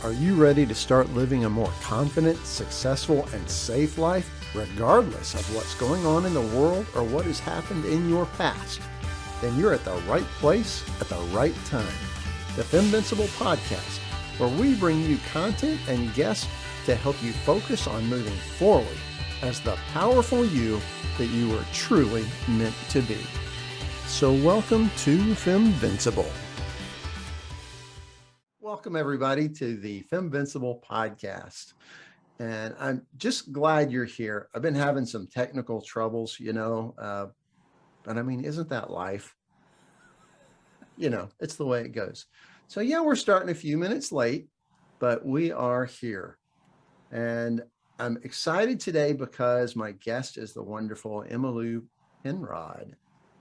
Are you ready to start living a more confident, successful, and safe life, regardless of what's going on in the world or what has happened in your past? Then you're at the right place at the right time. The FemVincible Podcast, where we bring you content and guests to help you focus on moving forward as the powerful you that you are truly meant to be. So welcome to FemVincible. Welcome, everybody, to the FemVincible Podcast. And I'm just glad you're here. I've been having some technical troubles, but I mean, isn't that life? It's the way it goes. So yeah, we're starting a few minutes late, but we are here. And I'm excited today because my guest is the wonderful Emmalou Penrod.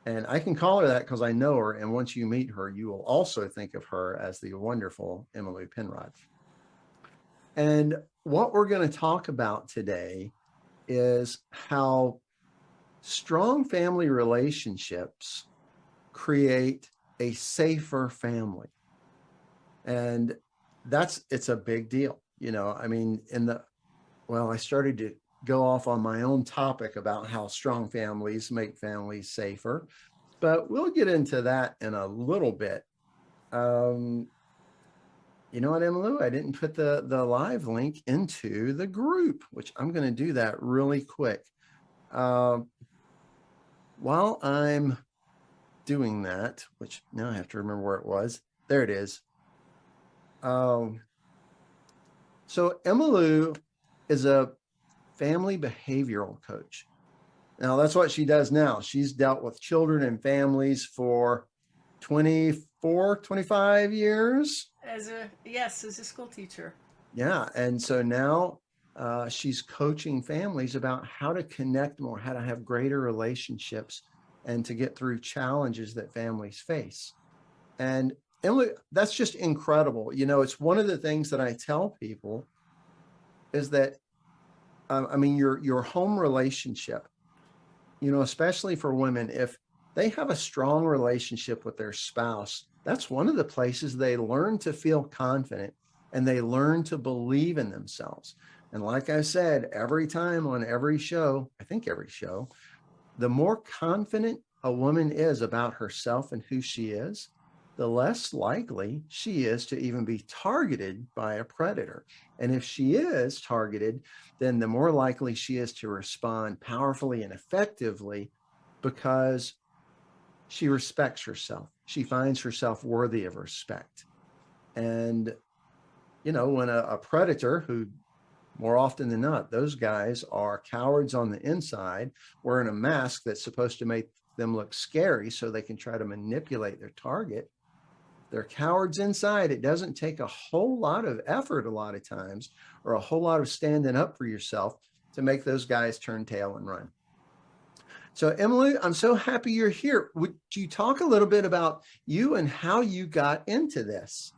And I can call her that because I know her. And once you meet her, you will also think of her as the wonderful Emmalou Penrod. And what we're going to talk about today is how strong family relationships create a safer family. And it's a big deal. I started to go off on my own topic about how strong families make families safer, but we'll get into that in a little bit. You know what, Emmalou? I didn't put the live link into the group, which I'm going to do that really quick. While I'm doing that, which now I have to remember where it was. There it is. So Emmalou is a family behavioral coach. Now, that's what she does now. She's dealt with children and families for 25 years. As a school teacher. Yeah. And so now she's coaching families about how to connect more, how to have greater relationships, and to get through challenges that families face. And Emily, that's just incredible. It's one of the things that I tell people is that, your home relationship, especially for women, if they have a strong relationship with their spouse, that's one of the places they learn to feel confident and they learn to believe in themselves. And like I said, every time on every show, the more confident a woman is about herself and who she is, the less likely she is to even be targeted by a predator. And if she is targeted, then the more likely she is to respond powerfully and effectively because she respects herself. She finds herself worthy of respect. And, when a predator, who more often than not, those guys are cowards on the inside, wearing a mask that's supposed to make them look scary so they can try to manipulate their target. They're cowards inside. It doesn't take a whole lot of effort a lot of times, or a whole lot of standing up for yourself to make those guys turn tail and run. So Emmalou, I'm so happy you're here. Would you talk a little bit about you and how you got into this?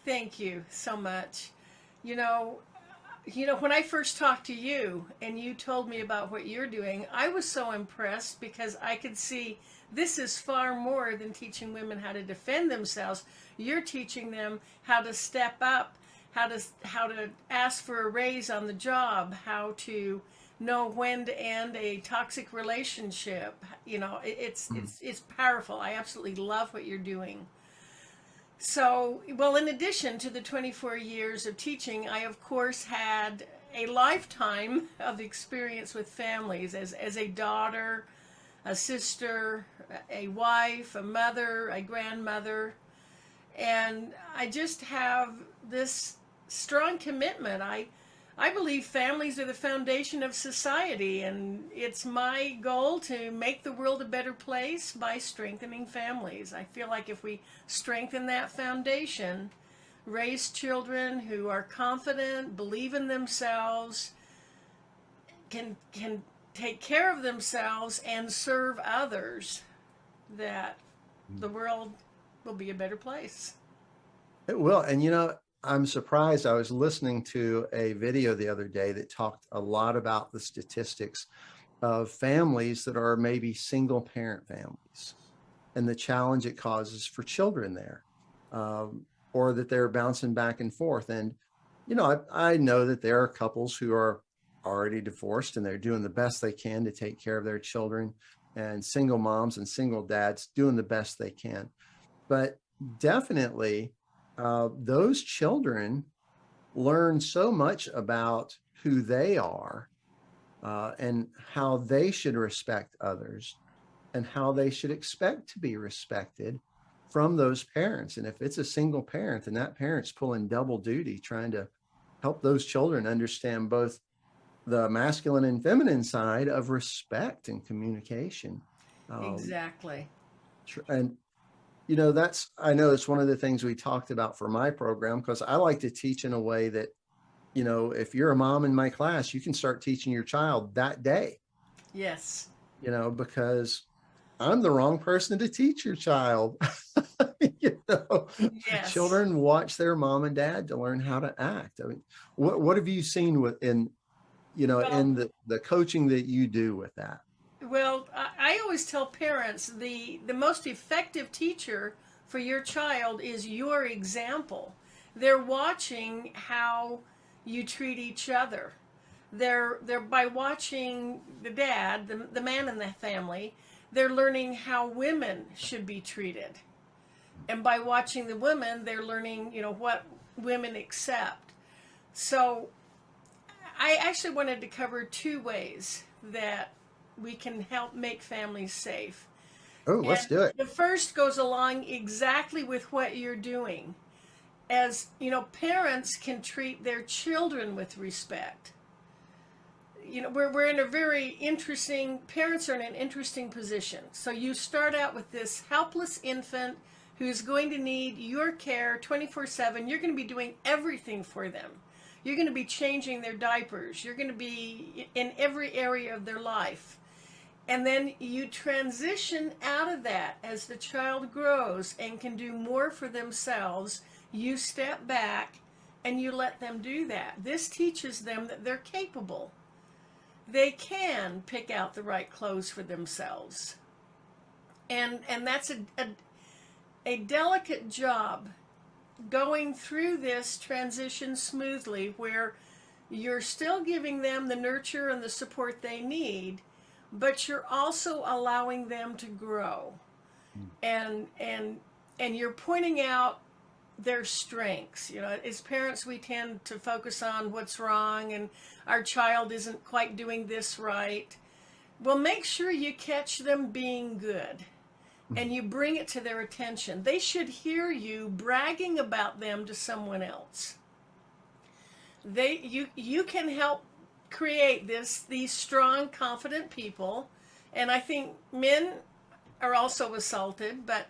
Thank you so much. When I first talked to you and you told me about what you're doing, I was so impressed because I could see this is far more than teaching women how to defend themselves. You're teaching them how to step up, how to ask for a raise on the job, how to know when to end a toxic relationship. It's powerful. I absolutely love what you're doing. So, in addition to the 24 years of teaching, I, of course, had a lifetime of experience with families as a daughter, a sister, a wife, a mother, a grandmother. And I just have this strong commitment. I believe families are the foundation of society, and it's my goal to make the world a better place by strengthening families. I feel like if we strengthen that foundation, raise children who are confident, believe in themselves, can take care of themselves and serve others, that the world will be a better place. It will. And I'm surprised. I was listening to a video the other day that talked a lot about the statistics of families that are maybe single parent families and the challenge it causes for children there. or that they're bouncing back and forth. And, I know that there are couples who are already divorced and they're doing the best they can to take care of their children, and single moms and single dads doing the best they can. But definitely, those children learn so much about who they are, and how they should respect others and how they should expect to be respected from those parents. And if it's a single parent, then that parent's pulling double duty, trying to help those children understand both the masculine and feminine side of respect and communication. Exactly. And, I know it's one of the things we talked about for my program, because I like to teach in a way that, if you're a mom in my class, you can start teaching your child that day. Yes. Because I'm the wrong person to teach your child. Yes. Children watch their mom and dad to learn how to act. I mean, what have you seen in the coaching that you do with that? Well, I always tell parents the most effective teacher for your child is your example. They're watching how you treat each other. They're by watching the dad, the man in the family, they're learning how women should be treated. And by watching the women, they're learning, what women accept. So I actually wanted to cover 2 ways that we can help make families safe. Oh, let's do it. The first goes along exactly with what you're doing. As parents can treat their children with respect. We're in a very interesting, parents are in an interesting position. So you start out with this helpless infant who's going to need your care 24/7. You're going to be doing everything for them. You're going to be changing their diapers. You're going to be in every area of their life. And then you transition out of that as the child grows and can do more for themselves. You step back and you let them do that. This teaches them that they're capable. They can pick out the right clothes for themselves. And that's a delicate job, going through this transition smoothly, where you're still giving them the nurture and the support they need, but you're also allowing them to grow. And you're pointing out their strengths. As parents, we tend to focus on what's wrong and our child isn't quite doing this right. Well, make sure you catch them being good and you bring it to their attention. They should hear you bragging about them to someone else. You can help create these strong, confident people. And I think men are also assaulted, but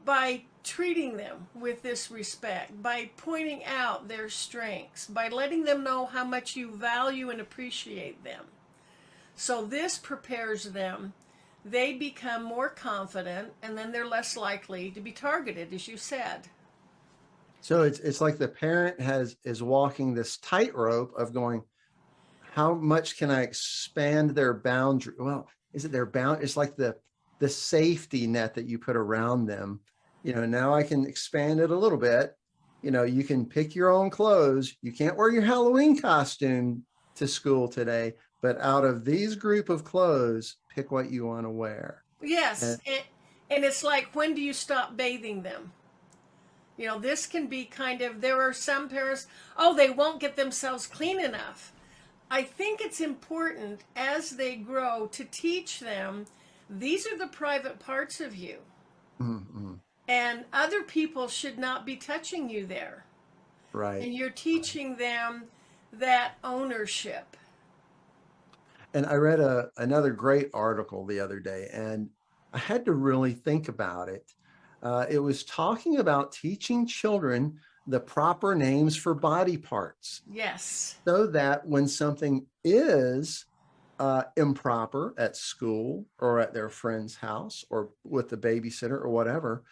by treating them with this respect, by pointing out their strengths, by letting them know how much you value and appreciate them. So this prepares them. They become more confident, and then they're less likely to be targeted, as you said. So it's like the parent is walking this tightrope of going, how much can I expand their boundary? Well, is it their bound? It's like the safety net that you put around them. Now I can expand it a little bit. You can pick your own clothes. You can't wear your Halloween costume to school today, but out of these group of clothes, pick what you want to wear. Yes. And it's like, when do you stop bathing them? This can be there are some parents, they won't get themselves clean enough. I think it's important as they grow to teach them, these are the private parts of you. Mm-hmm. And other people should not be touching you there. Right. And you're teaching them that ownership. And I read another great article the other day, and I had to really think about it. It was talking about teaching children the proper names for body parts. Yes. So that when something is improper at school or at their friend's house or with the babysitter or whatever,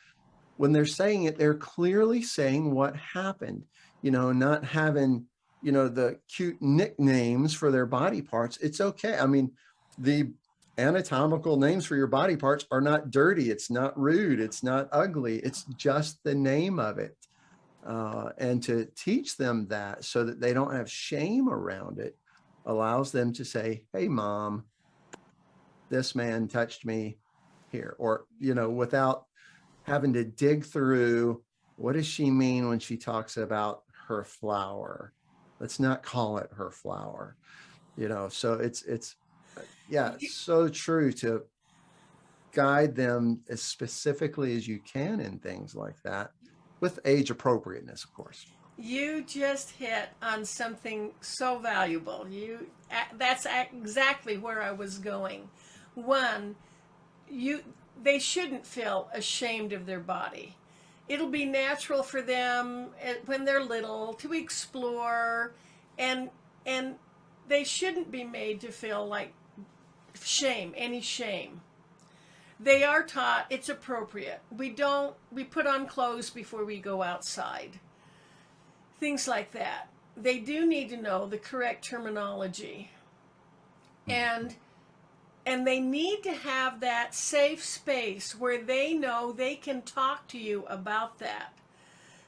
when they're saying it, they're clearly saying what happened, not having, the cute nicknames for their body parts. It's okay. I mean, the anatomical names for your body parts are not dirty. It's not rude. It's not ugly. It's just the name of it. And to teach them that so that they don't have shame around it allows them to say, hey, mom, this man touched me here, or, without having to dig through, what does she mean when she talks about her flower? Let's not call it her flower, so it's so true to guide them as specifically as you can in things like that, with age appropriateness, of course. You just hit on something so valuable. That's exactly where I was going. One, they shouldn't feel ashamed of their body. It'll be natural for them when they're little to explore, and they shouldn't be made to feel like any shame. They are taught it's appropriate. We put on clothes before we go outside. Things like that. They do need to know the correct terminology. And they need to have that safe space where they know they can talk to you about that.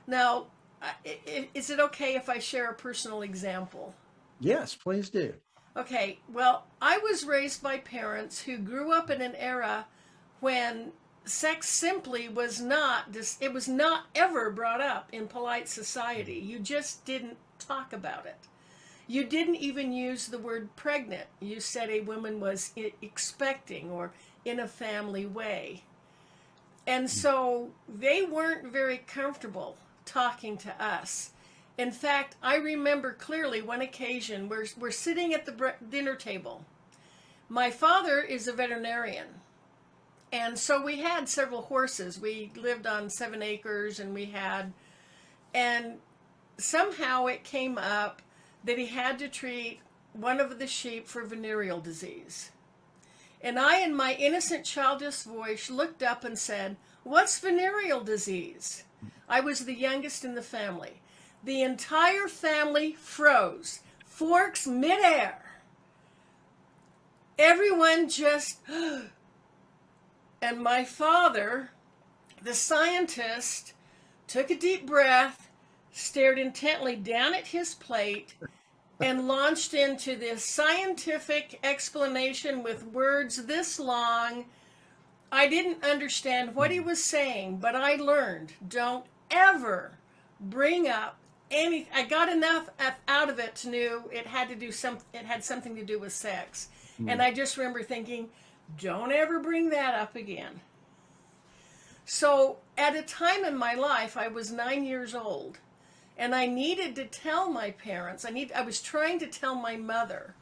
Now, is it okay if I share a personal example? Yes, please do. Okay, well, I was raised by parents who grew up in an era when sex simply was not ever brought up in polite society. You just didn't talk about it. You didn't even use the word pregnant. You said a woman was expecting or in a family way. And so they weren't very comfortable talking to us. In fact, I remember clearly one occasion we're sitting at the dinner table. My father is a veterinarian. And so we had several horses. We lived on 7 acres and somehow it came up that he had to treat one of the sheep for venereal disease. And I, in my innocent childish voice, looked up and said, "What's venereal disease?" I was the youngest in the family. The entire family froze, forks midair. Everyone just... And my father, the scientist, took a deep breath, stared intently down at his plate, and launched into this scientific explanation with words this long. I didn't understand what he was saying, but I learned, don't ever bring up any. I got enough out of it to know it had something to do with sex. And I just remember thinking, don't ever bring that up again. So at a time in my life, I was 9 years old, and I needed to tell my parents, I was trying to tell my mother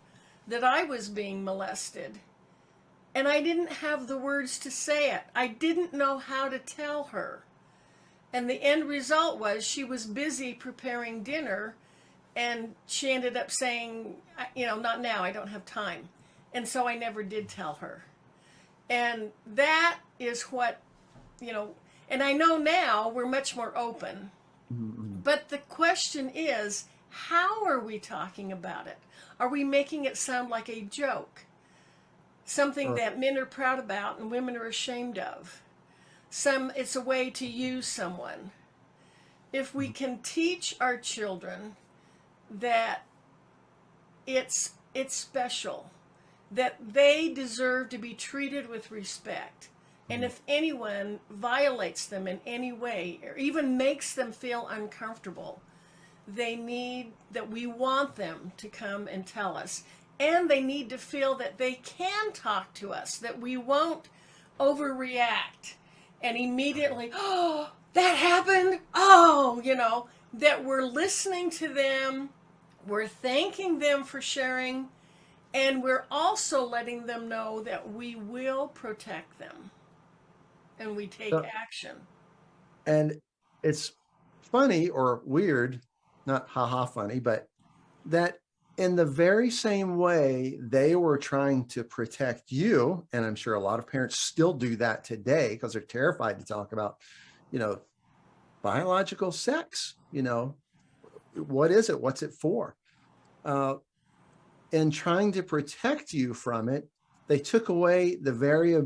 that I was being molested, and I didn't have the words to say it. I didn't know how to tell her. And the end result was she was busy preparing dinner, and she ended up saying, not now, I don't have time. And so I never did tell her. And that is what, and I know now we're much more open. Mm-hmm. But the question is, how are we talking about it? Are we making it sound like a joke? Something that men are proud about and women are ashamed of. It's a way to use someone. If we can teach our children that it's special, that they deserve to be treated with respect. And if anyone violates them in any way, or even makes them feel uncomfortable, we want them to come and tell us. And they need to feel that they can talk to us, that we won't overreact and immediately, oh, that happened, oh, that we're listening to them, we're thanking them for sharing, and we're also letting them know that we will protect them and we take action. And it's funny or weird, not haha funny, but that in the very same way they were trying to protect you, and I'm sure a lot of parents still do that today because they're terrified to talk about, biological sex, what is it? What's it for? And trying to protect you from it, they took away the very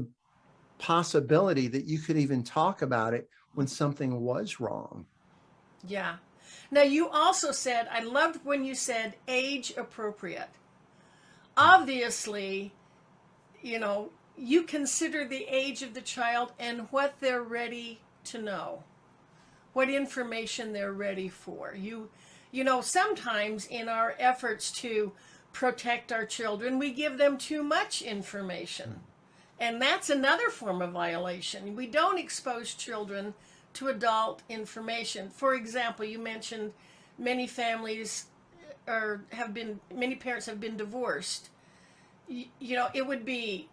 possibility that you could even talk about it when something was wrong. Yeah. Now, you also said, I loved when you said age appropriate. Obviously, you consider the age of the child and what they're ready to know, what information they're ready for. Sometimes in our efforts to protect our children, we give them too much information. And that's another form of violation. We don't expose children to adult information. For example, you mentioned many parents have been divorced. It would be,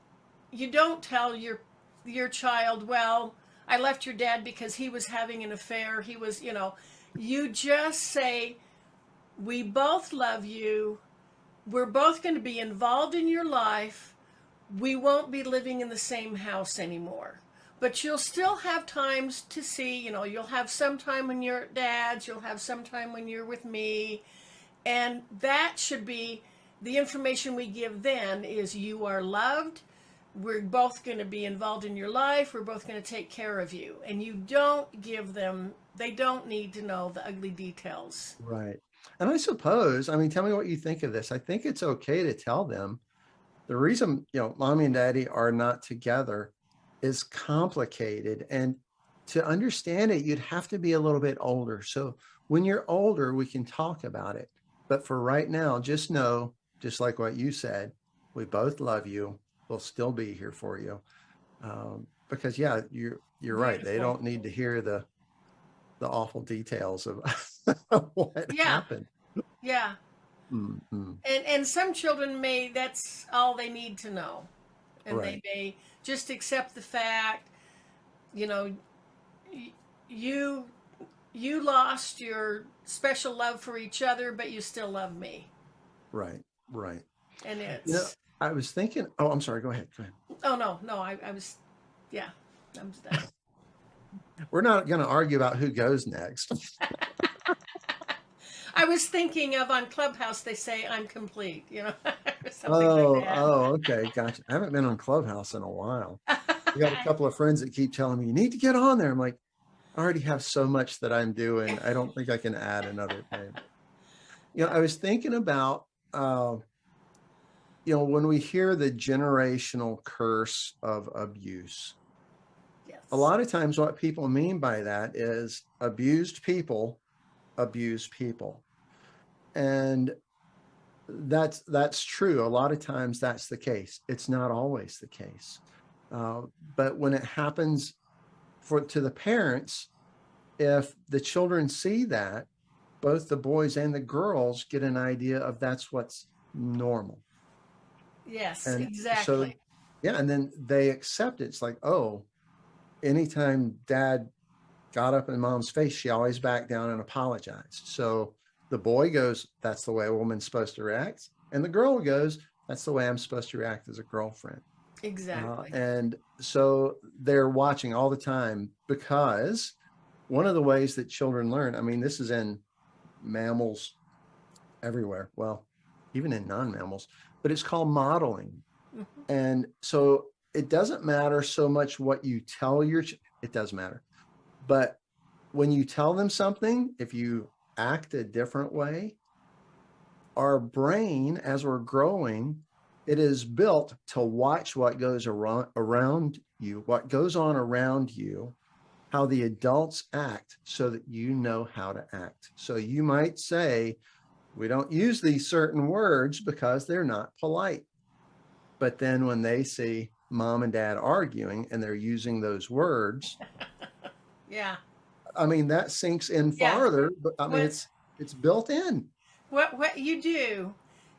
you don't tell your child, well, I left your dad because he was having an affair. You just say, we both love you. We're both going to be involved in your life. We won't be living in the same house anymore. But you'll still have times to see, you'll have some time when you're at dad's, you'll have some time when you're with me. And that should be the information we give then is you are loved. We're both going to be involved in your life. We're both going to take care of you. And you don't give them, they don't need to know the ugly details. Right. And I suppose, tell me what you think of this. I think it's okay to tell them the reason, mommy and daddy are not together is complicated. And to understand it, you'd have to be a little bit older. So when you're older, we can talk about it. But for right now, just know, just like what you said, we both love you. We'll still be here for you. Because you're right. They don't need to hear the awful details of what happened. Yeah. Mm-hmm. And some children that's all they need to know. And right. They may just accept the fact, you lost your special love for each other, but you still love me. Right. And it's... I was thinking, I'm sorry, go ahead. Oh, no, I was, I'm done. We're not going to argue about who goes next. I was thinking of on Clubhouse, they say I'm complete, something like that. Okay, gotcha. I haven't been on Clubhouse in a while. We got a couple of friends that keep telling me, you need to get on there. I'm like, I already have so much that I'm doing. I don't think I can add another thing. I was thinking about, when we hear the generational curse of abuse, yes. A lot of times what people mean by that is abused people abuse people. And that's true. A lot of times that's the case. It's not always the case. But when it happens to the parents, if the children see that, both the boys and the girls get an idea of that's what's normal. Yes, and exactly. So, and then they accept it. It's like, anytime dad got up in mom's face, she always backed down and apologized. So the boy goes, that's the way a woman's supposed to react. And the girl goes, that's the way I'm supposed to react as a girlfriend. Exactly. And so they're watching all the time, because one of the ways that children learn, this is in mammals everywhere. Well, even in non-mammals, but it's called modeling. Mm-hmm. And so it doesn't matter so much what you tell it does matter. But when you tell them something, if you act a different way, our brain, as we're growing, it is built to watch what goes around you, what goes on around you, how the adults act, so that you know how to act. So you might say, we don't use these certain words because they're not polite. But then when they see mom and dad arguing and they're using those words, yeah, that sinks in farther. But it's built in. What you do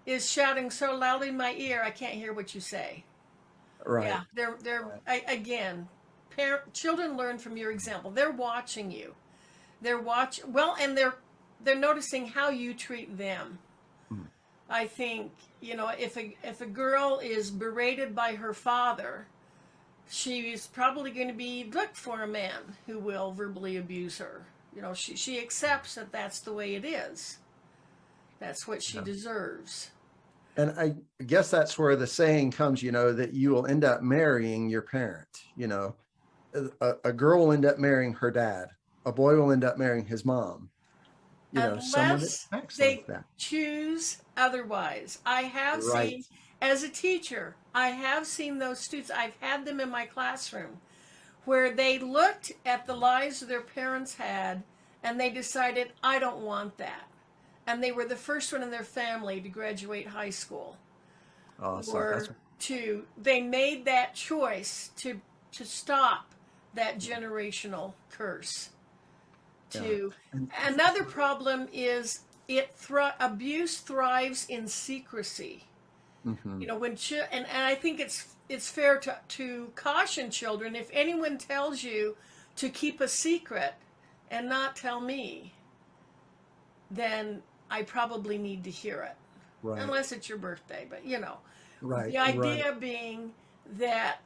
is shouting so loudly in my ear I can't hear what you say. Right. Yeah, they're again, children learn from your example. They're watching you. And they're noticing how you treat them. I think, if a girl is berated by her father, she's probably going to be looked for a man who will verbally abuse her. She accepts that that's the way it is. That's what she deserves. And I guess that's where the saying comes, that you will end up marrying your parent. A girl will end up marrying her dad. A boy will end up marrying his mom. Someone that Unless acts like they that. choose otherwise. I have Right. seen, as a teacher, I have seen those students, I've had them in my classroom where they looked at the lives their parents had and they decided, I don't want that. And they were the first one in their family to graduate high school. Oh, so that's Or they made that choice to stop that generational curse. To another problem is abuse thrives in secrecy. Mhm. When and I think it's fair to caution children, if anyone tells you to keep a secret and not tell me, then I probably need to hear it. Right. Unless it's your birthday, but Right. the idea being that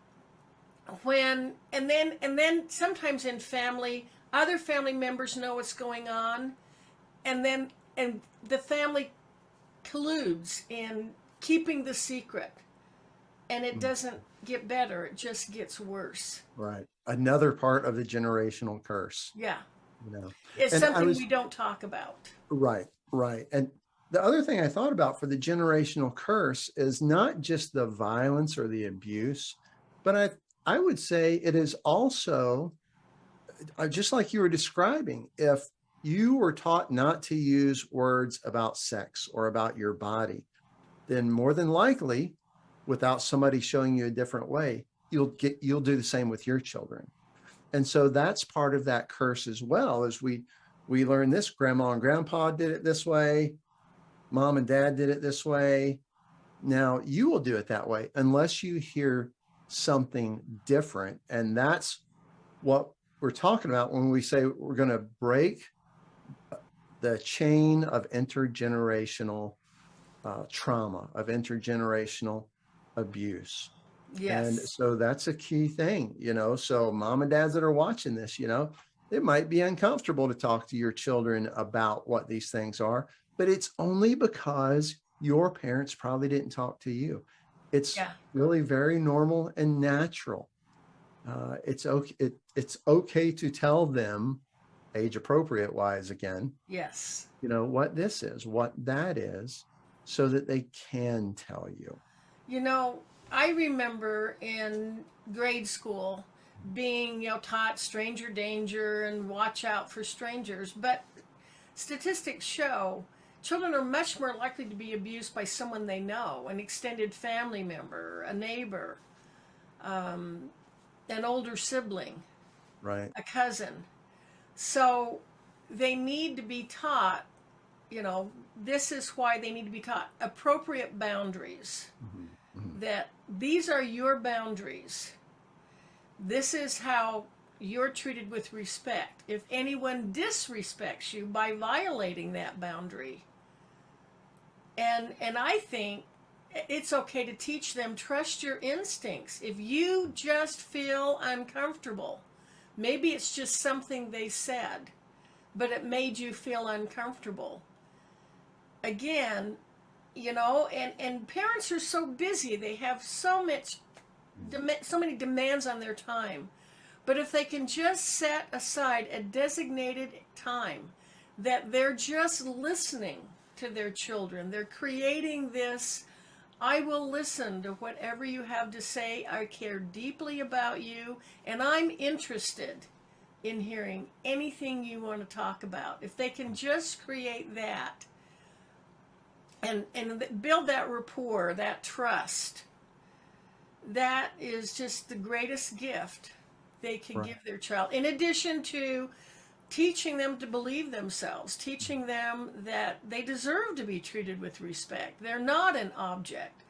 and then sometimes in family, other family members know what's going on, and the family colludes in keeping the secret, and it doesn't get better, it just gets worse. Right. Another part of the generational curse. Yeah. You know. It's And something we don't talk about. Right. And the other thing I thought about for the generational curse is not just the violence or the abuse, but I would say it is also, just like you were describing, if you were taught not to use words about sex or about your body, then more than likely, without somebody showing you a different way, you'll do the same with your children. And so that's part of that curse as well, as we learn this. Grandma and grandpa did it this way. Mom and dad did it this way. Now you will do it that way unless you hear something different. And that's what we're talking about when we say we're going to break the chain of intergenerational trauma, of intergenerational abuse. Yes. And so that's a key thing, so mom and dads that are watching this, it might be uncomfortable to talk to your children about what these things are, but it's only because your parents probably didn't talk to you. It's really very normal and natural. It's okay. It's okay to tell them, age appropriate wise again. Yes. What this is, what that is, so that they can tell you. I remember in grade school being, taught stranger danger and watch out for strangers. But statistics show children are much more likely to be abused by someone they know, an extended family member, a neighbor, an older sibling, right, a cousin. So they need to be taught, this is why they need to be taught appropriate boundaries. That these are your boundaries. This is how you're treated with respect. If anyone disrespects you by violating that boundary, and I think it's okay to teach them, trust your instincts. If you just feel uncomfortable, maybe it's just something they said, but it made you feel uncomfortable. Again, and parents are so busy. They have so many demands on their time. But if they can just set aside a designated time that they're just listening to their children, they're creating this, I will listen to whatever you have to say. I care deeply about you, and I'm interested in hearing anything you want to talk about. If they can just create that, and build that rapport, that trust, that is just the greatest gift they can give their child. In addition to teaching them to believe themselves, teaching them that they deserve to be treated with respect. They're not an object.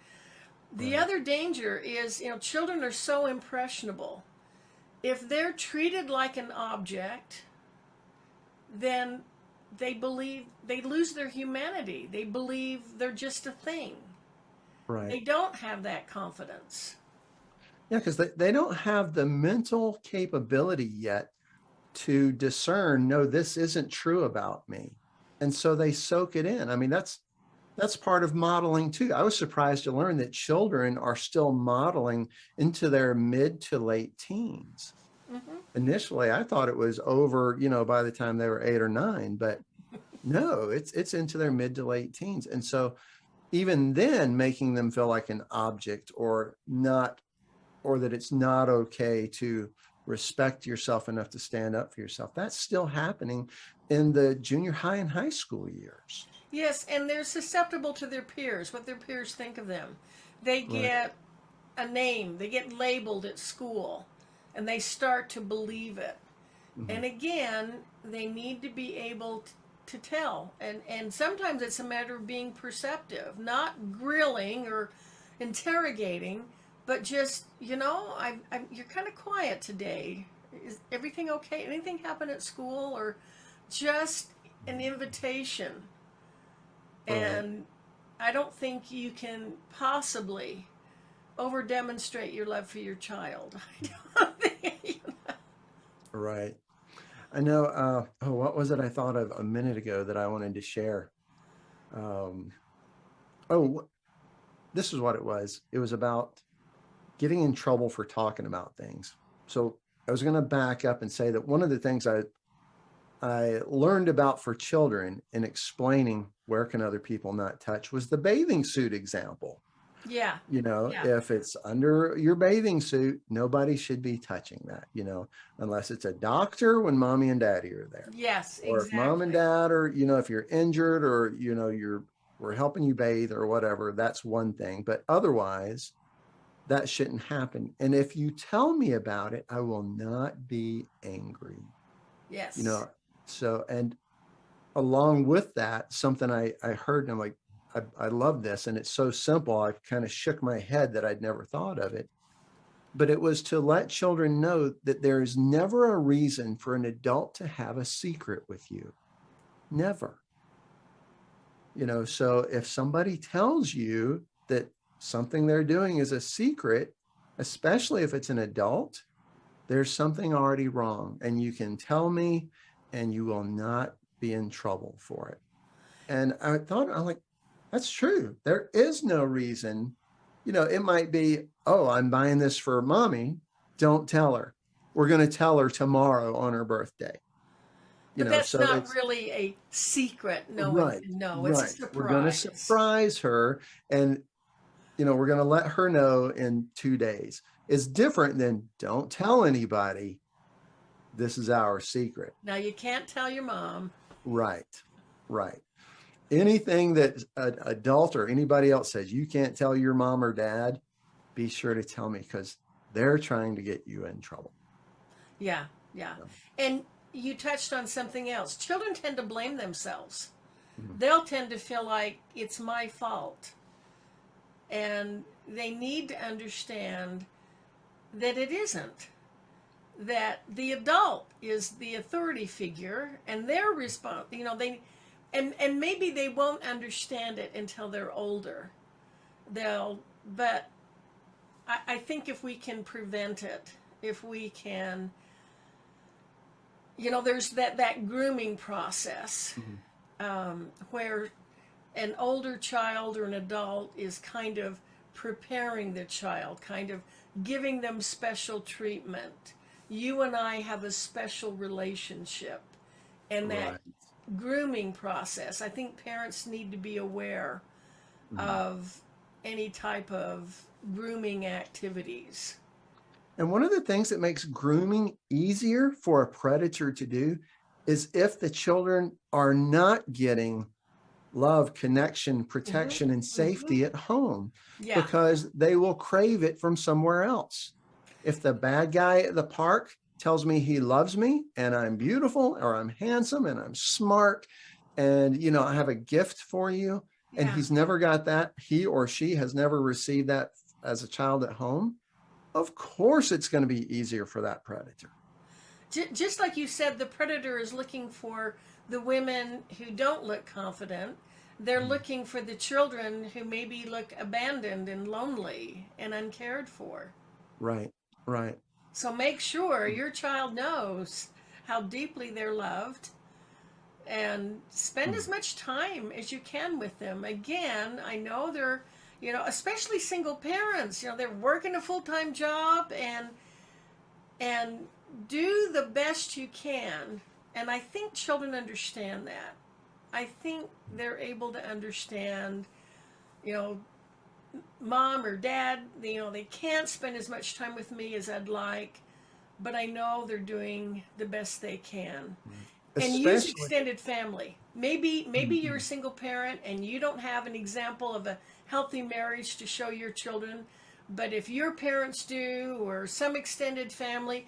The other danger is, children are so impressionable. If they're treated like an object, then they lose their humanity. They believe they're just a thing. Right. They don't have that confidence. Yeah, because they don't have the mental capability yet to discern, no, this isn't true about me. And so they soak it in. I mean, that's That's part of modeling too. I was surprised to learn that children are still modeling into their mid to late teens. Initially, I thought it was over, by the time they were 8 or 9, but no, it's into their mid to late teens. And so even then, making them feel like an object or not, or that it's not okay to respect yourself enough to stand up for yourself, that's still happening in the junior high and high school years. Yes, and they're susceptible to their peers, what their peers think of them. They get a name, they get labeled at school, and they start to believe it. And again, they need to be able to tell. And sometimes it's a matter of being perceptive, not grilling or interrogating, but just, you're kind of quiet today. Is everything okay? Anything happen at school? Or just an invitation. And I don't think you can possibly over demonstrate your love for your child. I don't think, Right. I know. What was it I thought of a minute ago that I wanted to share? This is what it was. It was about getting in trouble for talking about things. So I was going to back up and say that one of the things I learned about for children in explaining where can other people not touch was the bathing suit example. Yeah. If it's under your bathing suit, nobody should be touching that, unless it's a doctor when mommy and daddy are there. Yes, or exactly. If mom and dad are, if you're injured or, we're helping you bathe or whatever, that's one thing. But otherwise, that shouldn't happen. And if you tell me about it, I will not be angry. Yes. So, and along with that, something I heard, and I'm like, I love this. And it's so simple. I kind of shook my head that I'd never thought of it. But it was to let children know that there is never a reason for an adult to have a secret with you. Never. So if somebody tells you that something they're doing is a secret, especially if it's an adult, there's something already wrong. And you can tell me and you will not be in trouble for it. And I'm like, that's true. There is no reason. It might be, I'm buying this for mommy. Don't tell her. We're going to tell her tomorrow on her birthday. But that's not really a secret. No one can know. It's a surprise. We're going to surprise her, and we're going to let her know in 2 days. It's different than don't tell anybody. This is our secret. Now you can't tell your mom. Right. Anything that an adult or anybody else says you can't tell your mom or dad, be sure to tell me, because they're trying to get you in trouble. Yeah. And you touched on something else. Children tend to blame themselves. They'll tend to feel like it's my fault. And they need to understand that it isn't. That the adult is the authority figure, and their response, and maybe they won't understand it until they're older. But I think if we can prevent it, if we can, there's that grooming process where an older child or an adult is kind of preparing the child, kind of giving them special treatment. You and I have a special relationship, and that grooming process, I think parents need to be aware of any type of grooming activities. And one of the things that makes grooming easier for a predator to do is if the children are not getting love, connection, protection, and safety at home, because they will crave it from somewhere else. If the bad guy at the park tells me he loves me and I'm beautiful or I'm handsome and I'm smart and, I have a gift for you, and he's never got that, he or she has never received that as a child at home, of course it's going to be easier for that predator. Just like you said, the predator is looking for the women who don't look confident. They're looking for the children who maybe look abandoned and lonely and uncared for. Right. So make sure your child knows how deeply they're loved, and spend as much time as you can with them. Again, I know they're, especially single parents, they're working a full-time job and do the best you can. And I think children understand that. I think they're able to understand, mom or dad, they can't spend as much time with me as I'd like, but I know they're doing the best they can. And use extended family. Maybe you're a single parent and you don't have an example of a healthy marriage to show your children, but if your parents do, or some extended family,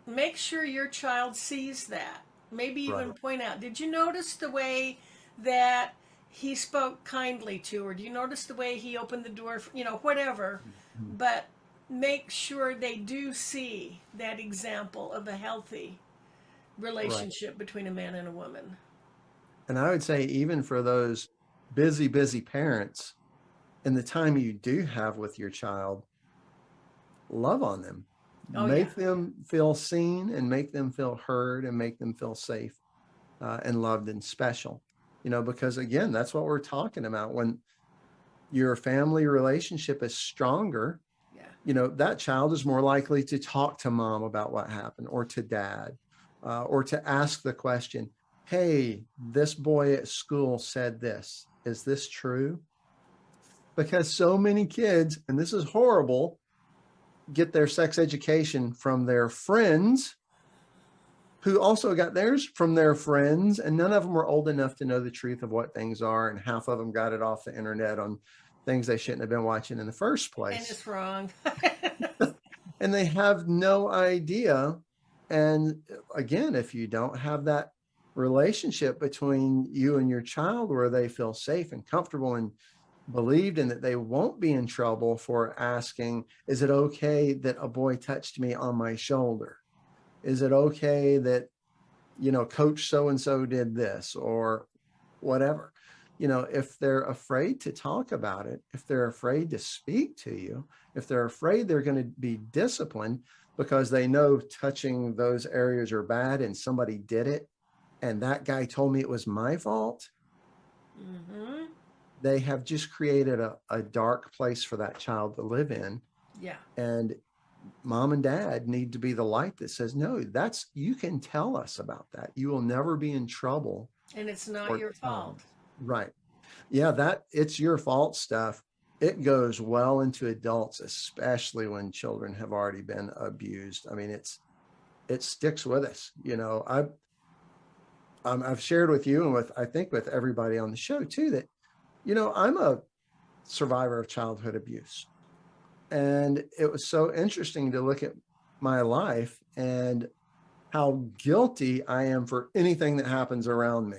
make sure your child sees that. Maybe even point out, did you notice the way that he spoke kindly to her? Do you notice the way he opened the door? Whatever. But make sure they do see that example of a healthy relationship between a man and a woman. And I would say, even for those busy parents, in the time you do have with your child, love on them. Make them feel seen, and make them feel heard, and make them feel safe and loved and special. Because again, that's what we're talking about. When your family relationship is stronger, that child is more likely to talk to mom about what happened, or to dad, or to ask the question, hey, this boy at school said this. Is this true? Because so many kids, and this is horrible, get their sex education from their friends, who also got theirs from their friends, and none of them were old enough to know the truth of what things are, and half of them got it off the internet on things they shouldn't have been watching in the first place. And it's wrong. And they have no idea. And again, if you don't have that relationship between you and your child where they feel safe and comfortable and believed, and that they won't be in trouble for asking, is it okay that a boy touched me on my shoulder? Is it okay that, coach so-and-so did this, or whatever? If they're afraid to talk about it, if they're afraid to speak to you, if they're afraid they're going to be disciplined because they know touching those areas are bad and somebody did it, and that guy told me it was my fault, they have just created a dark place for that child to live in. Yeah. And mom and dad need to be the light that says, no, you can tell us about that. You will never be in trouble. And it's not your fault. Right. Yeah, it's your fault stuff. It goes well into adults, especially when children have already been abused. I mean, it sticks with us. I've shared with you, and I think with everybody on the show too, that, I'm a survivor of childhood abuse. And it was so interesting to look at my life and how guilty I am for anything that happens around me.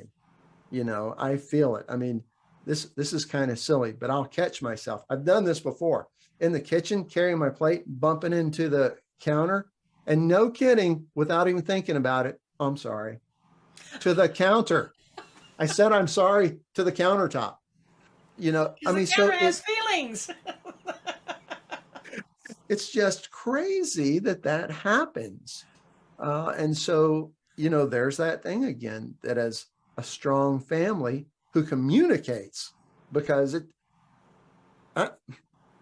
I feel it. I mean, this is kind of silly, but I'll catch myself. I've done this before in the kitchen, carrying my plate, bumping into the counter, and no kidding, without even thinking about it, I'm sorry, to the counter. I said, I'm sorry to the countertop. The counter has feelings. It's just crazy that happens. And so, there's that thing again, that as a strong family who communicates, because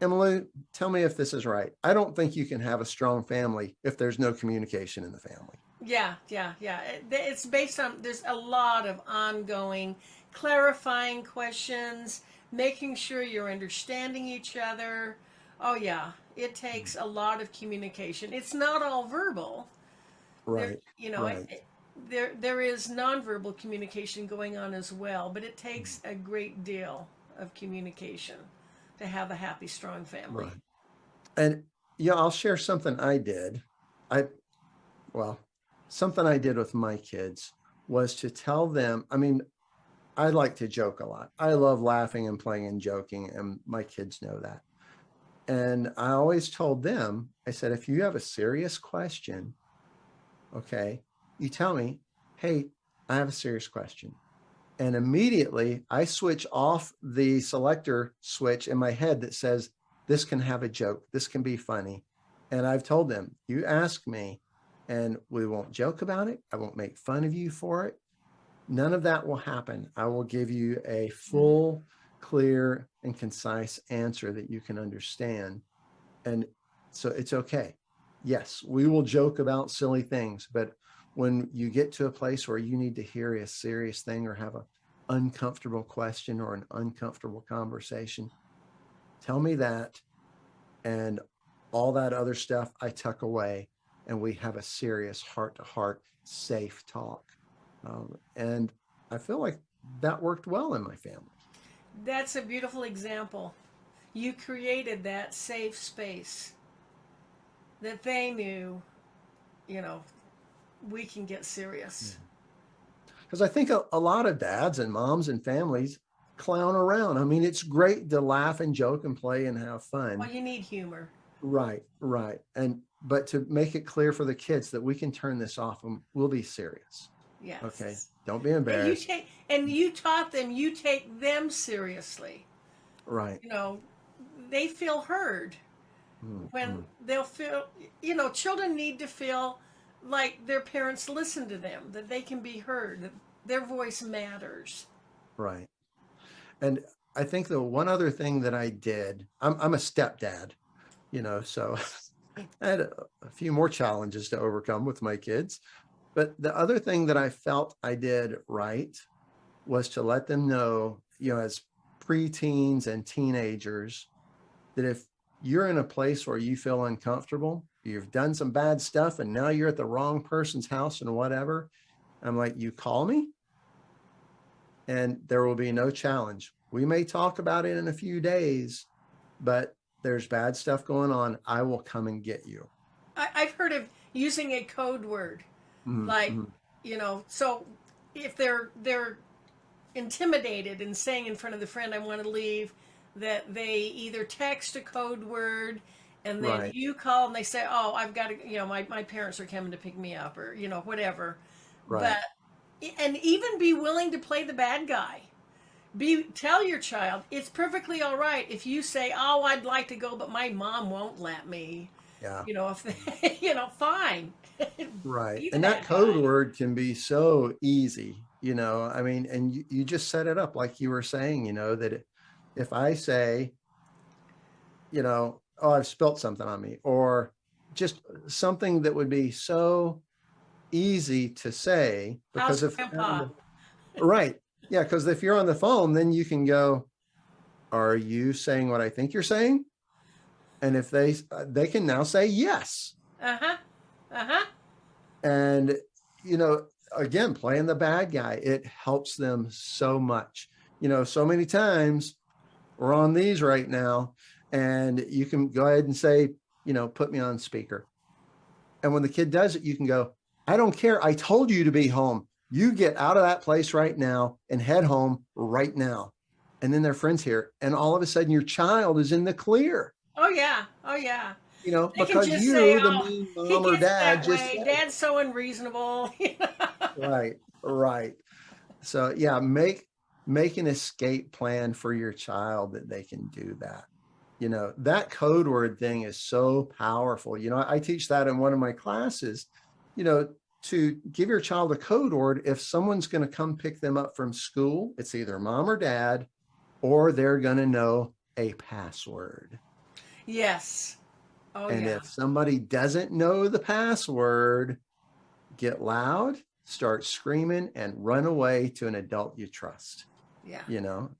Emmalou, tell me if this is right. I don't think you can have a strong family if there's no communication in the family. Yeah. It's based on, there's a lot of ongoing clarifying questions, making sure you're understanding each other. Oh yeah, it takes a lot of communication. It's not all verbal. Right. There is nonverbal communication going on as well, but it takes a great deal of communication to have a happy, strong family. Right. And I'll share something I did. Something I did with my kids was to tell them, I mean, I like to joke a lot. I love laughing and playing and joking, and my kids know that. And I always told them, I said, if you have a serious question, okay, you tell me, hey, I have a serious question. And immediately I switch off the selector switch in my head that says, this can have a joke. This can be funny. And I've told them, you ask me and we won't joke about it. I won't make fun of you for it. None of that will happen. I will give you a full, clear, and concise answer that you can understand. And so it's okay. Yes, we will joke about silly things, but when you get to a place where you need to hear a serious thing or have an uncomfortable question or an uncomfortable conversation, tell me that, and all that other stuff I tuck away, and we have a serious heart-to-heart, safe talk. And I feel like that worked well in my family. That's a beautiful example. You created that safe space that they knew, we can get serious. Because I think a lot of dads and moms and families clown around. I mean, it's great to laugh and joke and play and have fun. Well, you need humor. Right. But to make it clear for the kids that we can turn this off and we'll be serious. Yes. Okay. Don't be embarrassed. And you taught them, you take them seriously. Right. They feel heard. When they'll feel, children need to feel like their parents listen to them, that they can be heard, that their voice matters. Right. And I think the one other thing that I did, I'm a stepdad, so I had a few more challenges to overcome with my kids. But the other thing that I felt I did right was to let them know, as preteens and teenagers, that if you're in a place where you feel uncomfortable, you've done some bad stuff, and now you're at the wrong person's house and whatever, I'm like, you call me and there will be no challenge. We may talk about it in a few days, but there's bad stuff going on. I will come and get you. I've heard of using a code word, so if they're intimidated and saying in front of the friend, I want to leave, that they either text a code word and then you call and they say, oh, I've got to, my parents are coming to pick me up, or, whatever. Right. And even be willing to play the bad guy. Tell your child it's perfectly all right if you say, oh, I'd like to go, but my mom won't let me. Yeah. If they, fine. Right. And that code word can be so easy, and you just set it up like you were saying, that if I say, oh, I've spilt something on me, or just something that would be so easy to say, because right. Yeah. Because if you're on the phone, then you can go, are you saying what I think you're saying? And if they can now say yes. And, again, playing the bad guy, it helps them so much. So many times we're on these right now, and you can go ahead and say, put me on speaker. And when the kid does it, you can go, I don't care. I told you to be home. You get out of that place right now and head home right now. And then their friends hear, and all of a sudden your child is in the clear. Oh yeah. Because you, say, the mean mom or dad, Dad's so unreasonable. Right. So yeah, make an escape plan for your child that they can do that. That code word thing is so powerful. I teach that in one of my classes, to give your child a code word. If someone's going to come pick them up from school, it's either mom or dad, or they're going to know a password. Yes. Oh, and if somebody doesn't know the password, get loud, start screaming, and run away to an adult you trust. Yeah.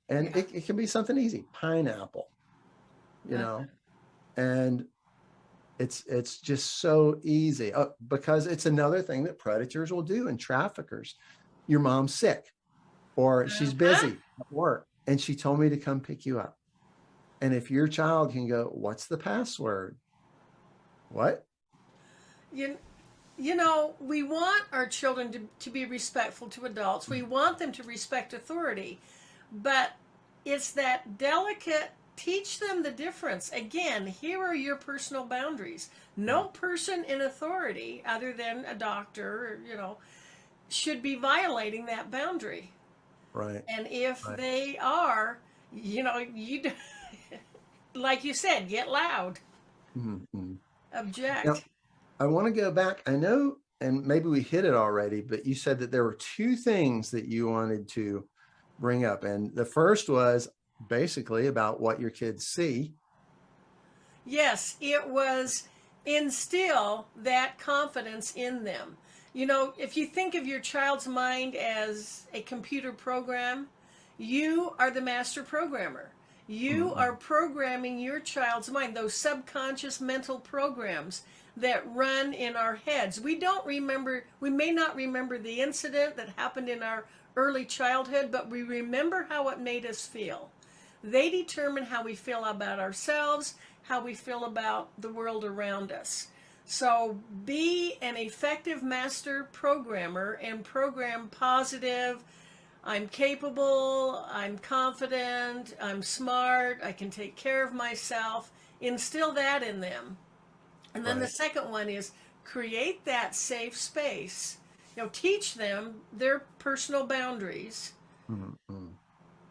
It can be something easy. Pineapple, and it's just so easy because it's another thing that predators will do and traffickers. Your mom's sick, or she's busy at work, and she told me to come pick you up. And if your child can go, what's the password? What? We want our children to be respectful to adults. We want them to respect authority. But it's that delicate, teach them the difference. Again, here are your personal boundaries. No person in authority, other than a doctor, should be violating that boundary. Right. And if they are, like you said, get loud. Mm-hmm. Object. Now, I want to go back. I know and maybe we hit it already, but you said that there were two things that you wanted to bring up. And the first was basically about what your kids see. Yes, it was instill that confidence in them. You know, if you think of your child's mind as a computer program, you are the master programmer. You are programming your child's mind, those subconscious mental programs that run in our heads. We may not remember the incident that happened in our early childhood, but we remember how it made us feel. They determine how we feel about ourselves, how we feel about the world around us. So be an effective master programmer and program positive. I'm capable, I'm confident, I'm smart, I can take care of myself. Instill that in them. And then the second one is create that safe space. You know, teach them their personal boundaries. Mm-hmm.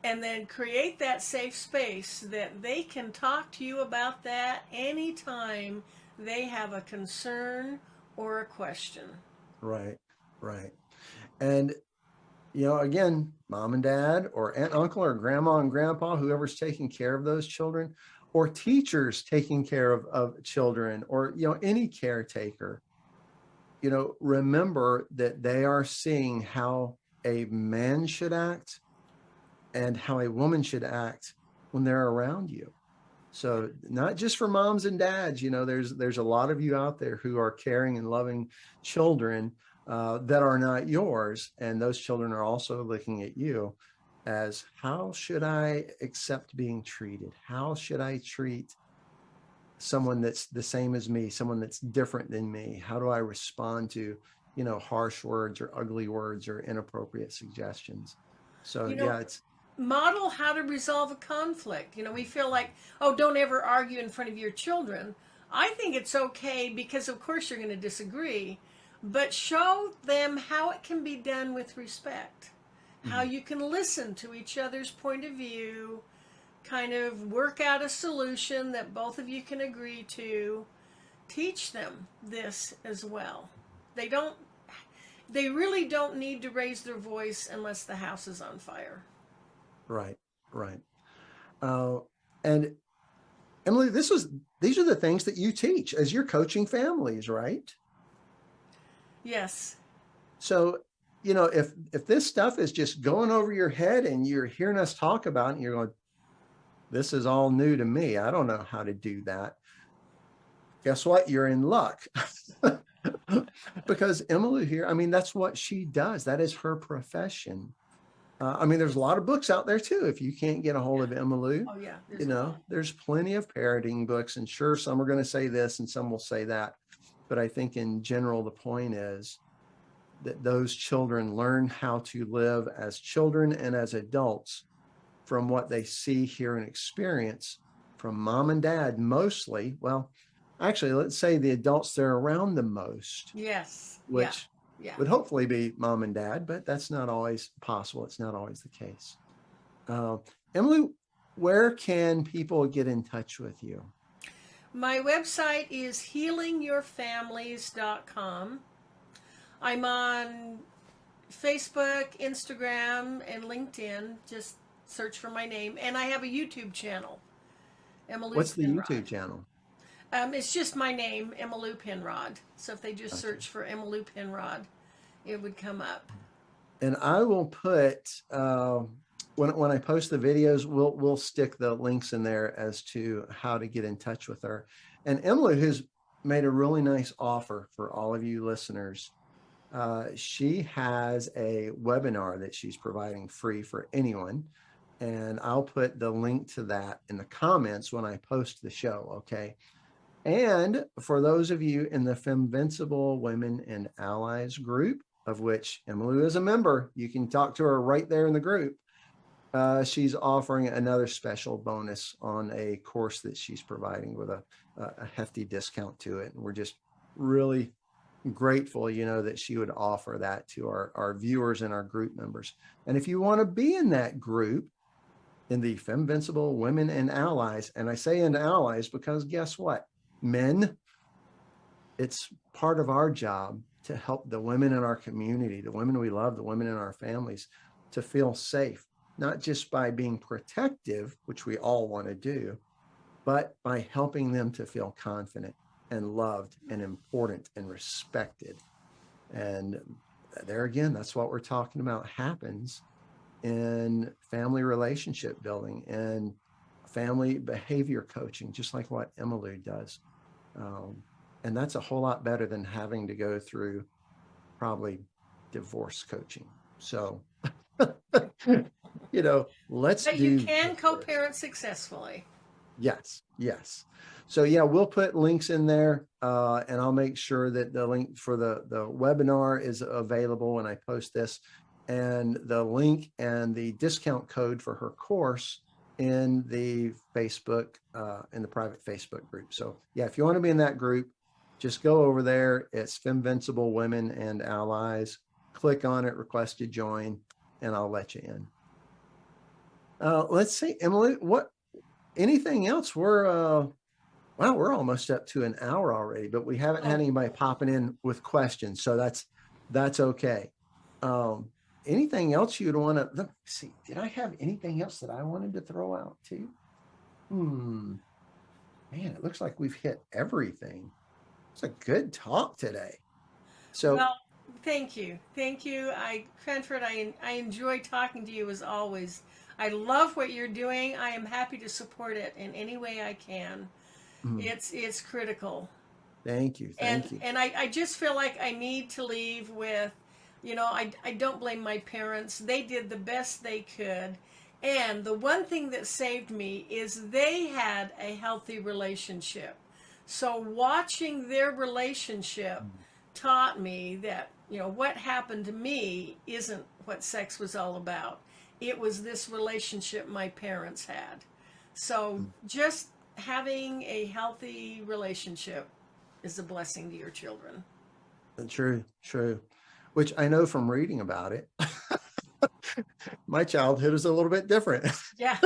And then create that safe space that they can talk to you about that anytime they have a concern or a question. Right. And, you know, again, mom and dad or aunt, uncle, or grandma and grandpa, whoever's taking care of those children, or teachers taking care of children, or, you know, any caretaker, you know, remember that they are seeing how a man should act and how a woman should act when they're around you. So not just for moms and dads, you know, there's a lot of you out there who are caring and loving children that are not yours. And those children are also looking at you as, how should I accept being treated? How should I treat someone that's the same as me, someone that's different than me? How do I respond to, you know, harsh words or ugly words or inappropriate suggestions? So, You know, yeah, it's model how to resolve a conflict. You know, we feel like, oh, don't ever argue in front of your children. I think it's okay because, of course, you're going to disagree, but show them how it can be done with respect, how you can listen to each other's point of view, kind of work out a solution that both of you can agree to. Teach them this as well. They really don't need to raise their voice unless the house is on fire. right. And Emily, these are the things that you teach as you're coaching families, right? Yes. So, you know, if this stuff is just going over your head and you're hearing us talk about it and you're going, this is all new to me, I don't know how to do that. Guess what? You're in luck. Because Emmalou here, I mean, that's what she does. That is her profession. I mean, there's a lot of books out there too. If you can't get a hold of Emmalou, Oh yeah. you know, there's plenty of parenting books, and sure, some are going to say this and some will say that. But I think in general, the point is that those children learn how to live as children and as adults from what they see, hear, and experience from mom and dad mostly. Well, actually, let's say the adults they're around the most. Yes. Which Yeah. would hopefully be mom and dad, but that's not always possible. It's not always the case. Emily, where can people get in touch with you? My website is healingyourfamilies.com. I'm on Facebook, Instagram, and LinkedIn. Just search for my name. And I have a YouTube channel, Emmalou What's the Penrod. YouTube channel? It's just my name, Emmalou Penrod. So if they just search for Emmalou Penrod, it would come up. And I will put when I post the videos, we'll stick the links in there as to how to get in touch with her. And Emily has made a really nice offer for all of you listeners. She has a webinar that she's providing free for anyone. And I'll put the link to that in the comments when I post the show, okay? And for those of you in the FemVincible Women and Allies group, of which Emmalou is a member, you can talk to her right there in the group. She's offering another special bonus on a course that she's providing with a hefty discount to it. And we're just really grateful, you know, that she would offer that to our viewers and our group members. And if you want to be in that group, in the FemVincible Women and Allies, and I say in allies because guess what? Men, it's part of our job to help the women in our community, the women we love, the women in our families, to feel safe, not just by being protective, which we all want to do, but by helping them to feel confident and loved and important and respected. And there again, that's what we're talking about happens in family relationship building and family behavior coaching, just like what Emmalou does. And that's a whole lot better than having to go through probably divorce coaching. So, let's But do. you can co-parent successfully. Yes. So yeah, we'll put links in there, and I'll make sure that the link for the webinar is available when I post this, and the link and the discount code for her course in the Facebook, in the private Facebook group. So yeah, if you want to be in that group, just go over there. It's FemVincible Women and Allies. Click on it, request to join, and I'll let you in. Let's see, Emmalou, anything else? We're almost up to an hour already, but we haven't had anybody popping in with questions, so that's okay. Anything else you'd want to, let me see, did I have anything else that I wanted to throw out too? Man, it looks like we've hit everything. It's a good talk today. So, well, thank you. Penrod, I enjoy talking to you as always. I love what you're doing. I am happy to support it in any way I can. It's critical. Thank you. And I just feel like I need to leave with, I don't blame my parents. They did the best they could. And the one thing that saved me is they had a healthy relationship. So watching their relationship taught me that, what happened to me isn't what sex was all about. It was this relationship my parents had. So just having a healthy relationship is a blessing to your children. True. Which I know from reading about it. My childhood is a little bit different. Yeah.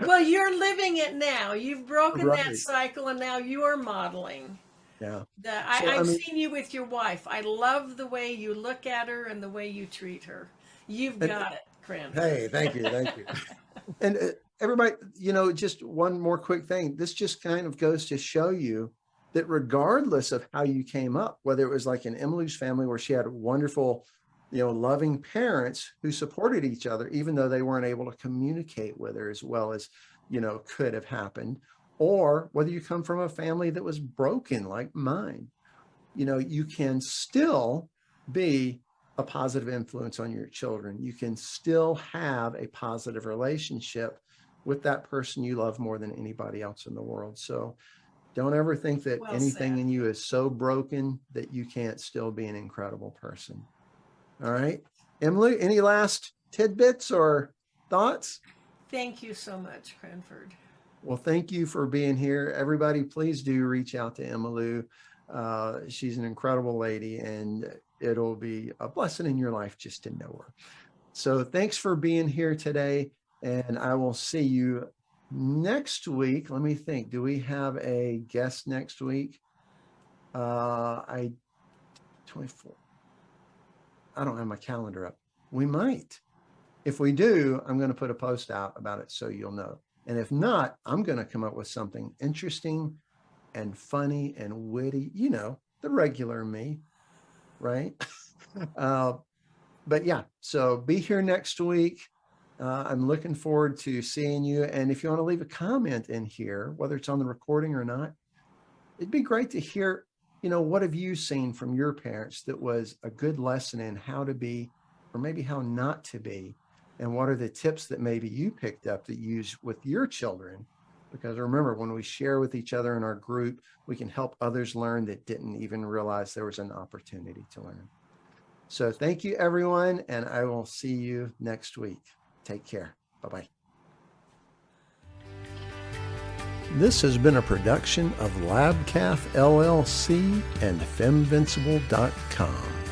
Well, you're living it now. You've broken that cycle, and now you are modeling. Yeah. I've seen you with your wife. I love the way you look at her and the way you treat her. You've got it, Cranford. Hey, thank you. And everybody, just one more quick thing. This just kind of goes to show you that regardless of how you came up, whether it was like in Emmallow's family where she had wonderful, loving parents who supported each other, even though they weren't able to communicate with her as well as, could have happened, or whether you come from a family that was broken like mine, you can still be a positive influence on your children. You can still have a positive relationship with that person you love more than anybody else in the world. So don't ever think that anything in you is so broken that you can't still be an incredible person. All right. Emmalou, any last tidbits or thoughts? Thank you so much, Cranford. Well, thank you for being here. Everybody, please do reach out to Emmalou. She's an incredible lady, and it'll be a blessing in your life just to know her. So thanks for being here today, and I will see you next week. Let me think. Do we have a guest next week? 24. I don't have my calendar up. We might. If we do, I'm going to put a post out about it so you'll know. And if not, I'm going to come up with something interesting and funny and witty, the regular me, right? But yeah, so be here next week. I'm looking forward to seeing you. And if you want to leave a comment in here, whether it's on the recording or not, it'd be great to hear, what have you seen from your parents that was a good lesson in how to be, or maybe how not to be, and what are the tips that maybe you picked up that you use with your children? Because remember, when we share with each other in our group, we can help others learn that didn't even realize there was an opportunity to learn. So thank you, everyone, and I will see you next week. Take care. Bye-bye. This has been a production of LabCath LLC and FemVincible.com.